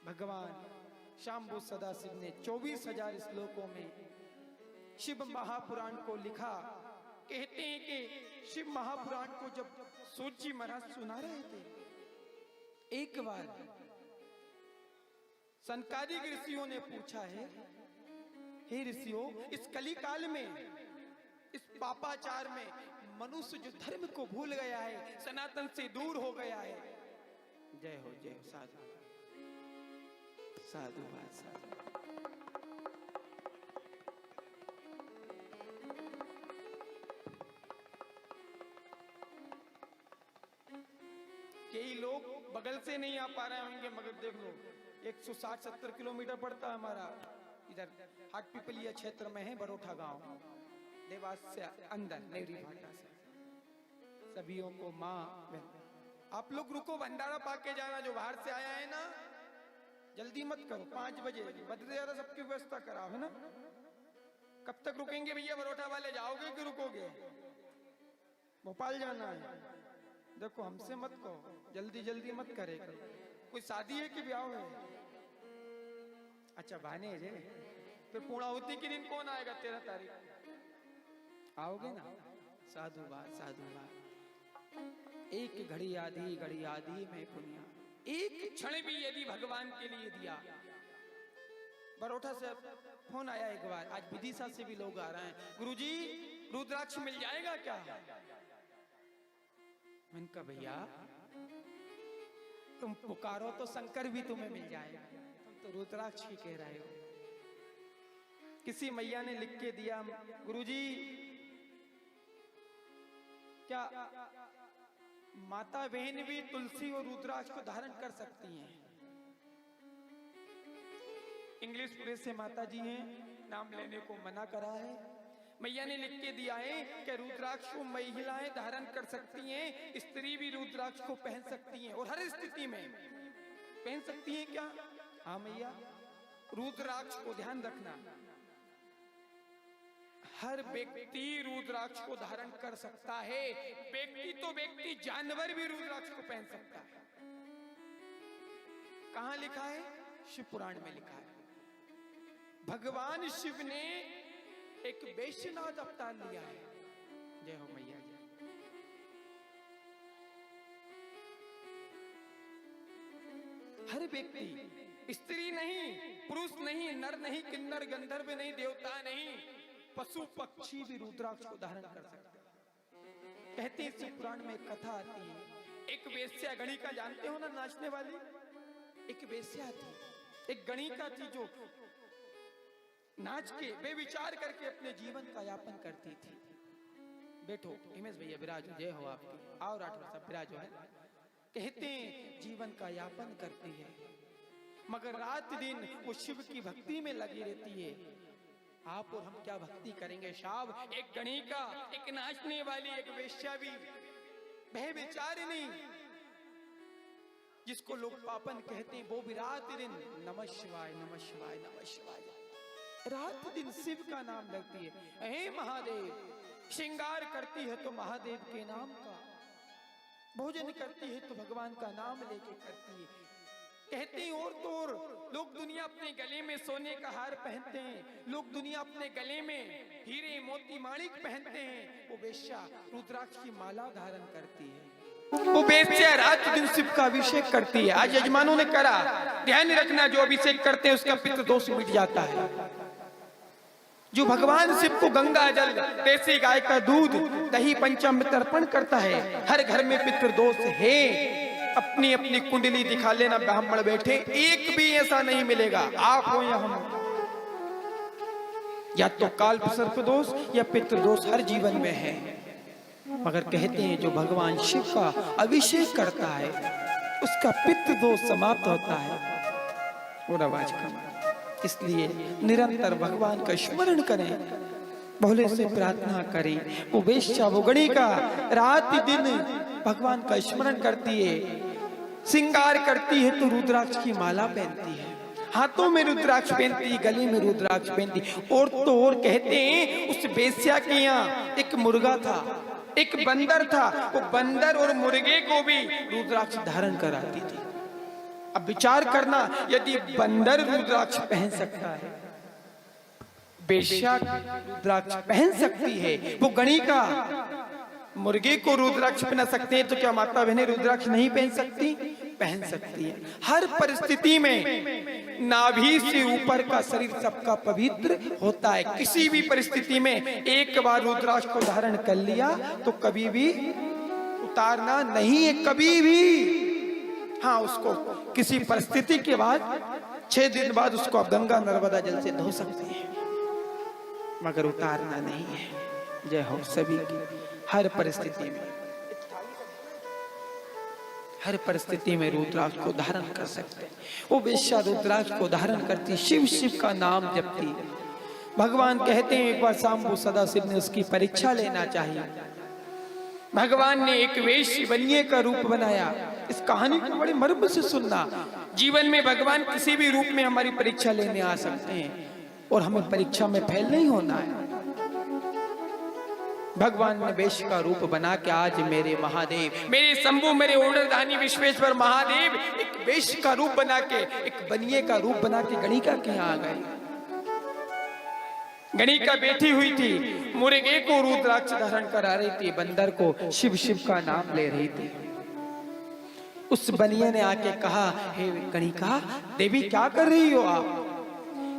भगवान शांभु सदाशिव ने 24,000 श्लोकों में शिव महापुराण को लिखा। कहते हैं कि शिव महापुराण को जब सूत जी महाराज सुना रहे थे, एक बार सनकादिक ऋषियों ने पूछा है, हे ऋषियों, इस कली काल में, इस पापाचार में मनुष्य जो धर्म को भूल गया है, सनातन से दूर हो गया है। जय हो साधु साधु साधु। कई लोग बगल से नहीं आ पा रहे होंगे, मगर देख लो 160-70 किलोमीटर पड़ता है हमारा, इधर हाट पिपलिया क्षेत्र में है बरोठा गांव, देवास से अंदर नेवरी भाटा से। सभीयों को माँ, आप लोग रुको, भंडारा पाके जाना। जो बाहर से आया है ना, जल्दी मत करो, 5 बजे बदले ज्यादा सबकी व्यवस्था कराओ, है ना। कब तक रुकेंगे भैया बरोठा वाले, जाओगे कि रुकोगे? भोपाल जाना है। देखो हमसे मत कहो, जल्दी जल्दी मत करे। कोई शादी है कि ब्याह है? अच्छा भाने है। फिर पूर्णाहुति के दिन कौन आएगा? 13 तारीख आओगे ना? साधु बात। एक घड़ी आधी में पुण्य, एक क्षण भी यदि भगवान के लिए दिया। बरोठा से फोन आया एक बार, आज विदिशा से भी लोग आ रहे हैं, गुरुजी रुद्राक्ष मिल जाएगा क्या? मैंने कहा भैया तुम पुकारो तो शंकर भी तुम्हें मिल जाएगा, तुम तो रुद्राक्ष ही कह रहे हो। किसी मैया ने लिख के दिया, गुरुजी क्या माता बहन भी तुलसी और रुद्राक्ष को धारण कर सकती हैं? इंग्लिश प्रेस से माता जी हैं, नाम लेने को मना करा है। मैया ने लिख के दिया है कि रुद्राक्ष को महिलाएं धारण कर सकती हैं, स्त्री भी रुद्राक्ष को पहन सकती हैं और हर स्थिति में पहन सकती हैं। क्या? हाँ मैया, रुद्राक्ष को ध्यान रखना, हर व्यक्ति रुद्राक्ष को धारण कर सकता है। व्यक्ति तो व्यक्ति, जानवर भी रुद्राक्ष को पहन सकता है। कहां लिखा है? शिव पुराण में लिखा है। भगवान शिव ने एक वैश्यनाथ अवतार लिया है। जय हो मैया जय। हर व्यक्ति, स्त्री नहीं, पुरुष नहीं, नर नहीं, किन्नर गंधर्व नहीं, देवता नहीं, पशु पक्षी भी रुद्राक्ष को धारण कर सकते हैं। कहते हैं शिव पुराण में एक कथा आती है, एक वेश्या गणिका, जानते हो ना नाचने वाली? एक वेश्या थी, एक गणिका थी जो नाच के बेविचार करके अपने जीवन का यापन करती थी। बैठो हिमेश भैया, विराजो, जय हो आपकी। आओ राठौर साहब विराजो है। कहते हैं जीवन का यापन करती है, मगर रात दिन वो शिव की भक्ति में लगी रहती है। आप और हम क्या भक्ति करेंगे साहब? एक गणिका, एक नाचने वाली, एक वेश्या भी बेविचारिणी, जिसको लोग पापन कहते हैं, वो भी रात दिन नमः शिवाय नमः शिवाय नमः शिवाय, रात दिन शिव का नाम लेती है। हे महादेव, श्रृंगार करती है तो महादेव के नाम का, भोजन करती है तो भगवान का नाम लेके करती है। कहते हैं और तो और लोग दुनिया अपने गले में सोने का हार पहनते हैं, लोग दुनिया अपने गले में हीरे मोती माणिक पहनते हैं, वो वेश्या रुद्राक्ष की माला धारण करती है। वो वेश्या रात दिन शिव का अभिषेक करती है। आज यजमानों ने करा, ध्यान रखना, जो अभिषेक करते हैं उसका पितृ दोष मिट जाता है। जो भगवान शिव को गंगा जल, देसी गाय का दूध, दही पंचामृत अर्पण करता है, हर घर में पितृ दोष है। अपनी अपनी कुंडली दिखा लेना ब्राह्मण बैठे, एक भी ऐसा नहीं मिलेगा, आप हो या हम, या तो काल सर्प दोष या पितृ दोष हर जीवन में है। मगर कहते हैं जो भगवान शिव का अभिषेक करता है उसका पितृ दोष समाप्त होता है। और आवाज कम, इसलिए निरंतर भगवान का स्मरण करें, भोले से प्रार्थना करें। वो वेश्या, वो गणिका रात दिन भगवान का स्मरण करती है, श्रृंगार करती है तो रुद्राक्ष की माला पहनती है, हाथों में रुद्राक्ष पहनती है, गले में रुद्राक्ष पहनती। और तो और कहते हैं उस वेश्या के यहाँ एक मुर्गा था, एक बंदर था, वो बंदर और मुर्गे को भी रुद्राक्ष धारण कराती थी। अब विचार करना, यदि बंदर रुद्राक्ष पहन सकता है, बेश्या रुद्राक्ष पहन सकती है, वो गणिका मुर्गे को रुद्राक्ष पहना सकते हैं, तो क्या माता बहनें रुद्राक्ष नहीं पहन सकती? पहन सकती है। हर परिस्थिति में नाभि से ऊपर का शरीर सबका पवित्र होता है। किसी भी परिस्थिति में एक बार रुद्राक्ष को धारण कर लिया तो कभी भी उतारना नहीं है, कभी भी। हाँ, उसको किसी परिस्थिति के बाद 6 दिन बाद उसको आप गंगा नर्मदा जल से धो सकते हैं, मगर उतारना नहीं है। जय हो सभी की। हर परिस्थिति में, हर परिस्थिति में रुद्राक्ष को धारण कर सकते हैं। वो वेश्या रुद्राक्ष को धारण करती, शिव शिव का नाम जपती। भगवान कहते हैं एक बार शाम्भु सदाशिव ने उसकी परीक्षा लेना चाहिए। भगवान ने एक वेश्य बनिए का रूप बनाया। इस कहानी को बड़े मर्म से सुनना। जीवन में भगवान किसी भी रूप में हमारी परीक्षा लेने आ सकते हैं और हमें परीक्षा में फेल नहीं होना है। भगवान ने वेश्य का रूप बना के आज मेरे महादेव, मेरे शंभु, मेरे ओडरधानी विश्वेश्वर महादेव एक वेश्य का रूप बना के, एक बनिए का रूप बना के गणिका के यहाँ आ गए। गणिका बैठी हुई थी, मुर्गे को रुद्राक्ष धारण करा रही थी, बंदर को शिव शिव का नाम ले रही थी। उस बनिए ने आके कहा, हे गणिका देवी क्या कर रही हो आप?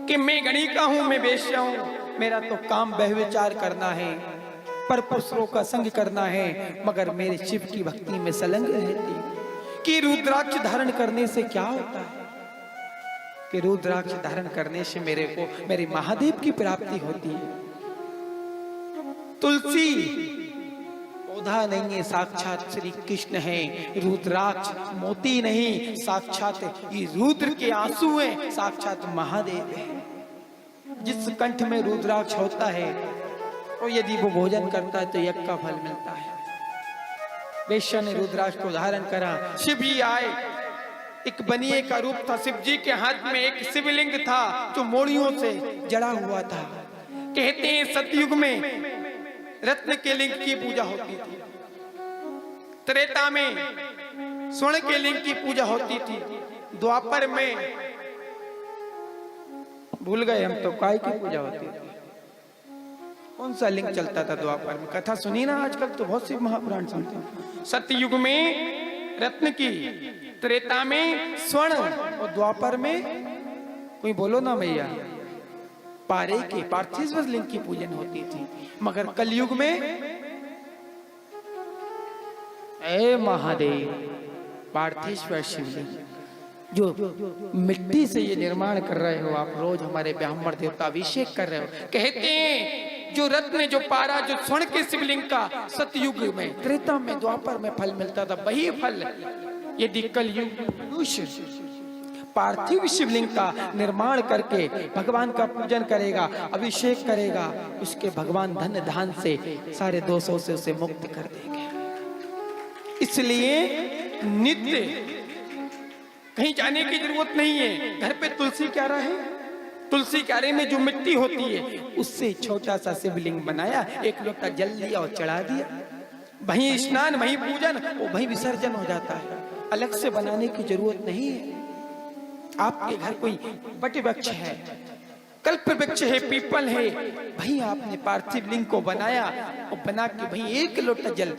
कि मैं गणिका हूं, मैं वेश्या हूं, मेरा तो काम व्यभिचार करना है, पर पुरुषों का संग करना है, मगर मेरे शिव की भक्ति में संलग्न रहती। कि रुद्राक्ष धारण करने से क्या होता है? कि रुद्राक्ष धारण करने से मेरे को मेरे महादेव की प्राप्ति होती है। तुलसी पौधा नहीं है, साक्षात श्री कृष्ण है। रुद्राक्ष मोती नहीं, साक्षात ये रुद्र के आंसू हैं, साक्षात महादेव है। जिस कंठ में रुद्राक्ष होता है और यदि वो भोजन करता है तो यज्ञ का फल मिलता है। वेश्या ने रुद्राक्ष को धारण करा, शिव जी आए। एक बनिए का रूप था, शिव जी के हाथ में एक शिवलिंग था जो मोड़ियों से जड़ा हुआ था। कहते हैं सतयुग में रत्न के लिंग की पूजा होती थी, त्रेता में स्वर्ण के लिंग की पूजा होती थी, द्वापर में भूल गए हम तो काय की पूजा होती थी। कौन सा लिंग चलता था द्वापर में? कथा सुनी ना, आजकल तो बहुत सी महापुराण सुनते हैं। सतयुग में रत्न की, त्रेता में स्वर्ण और द्वापर में कोई बोलो ना भैया पारे के पार्थिव लिंग की पूजन होती थी। मगर कलयुग में ए महादेव पार्थिव शिवलिंग जो मिट्टी से ये निर्माण कर रहे हो आप, रोज हमारे ब्राह्मण देवता अभिषेक कर रहे हो। कहते हैं जो रत्न, जो पारा, जो स्वर्ण के शिवलिंग का सतयुग में, त्रेता में, द्वापर में फल मिलता था, वही फल यदि कलयुग पार्थिव शिवलिंग का निर्माण करके भगवान का पूजन करेगा, अभिषेक करेगा, उसके भगवान धन धान से सारे दोषों से उसे मुक्त कर देंगे। इसलिए नित्य कहीं जाने की जरूरत नहीं है। घर पे तुलसी क्यारा है, तुलसी क्यारे में जो मिट्टी होती है उससे छोटा सा शिवलिंग बनाया, एक लोटा जल लिया और चढ़ा दिया, वहीं स्नान, वहीं पूजन, वहीं विसर्जन हो जाता है। अलग से बनाने की जरूरत नहीं है। आपके घर कोई बट वृक्ष है, कल्प वृक्ष है, पीपल है, वहीं आपने पार्थिव लिंग को बनाया और बना के वहीं एक लोटा जल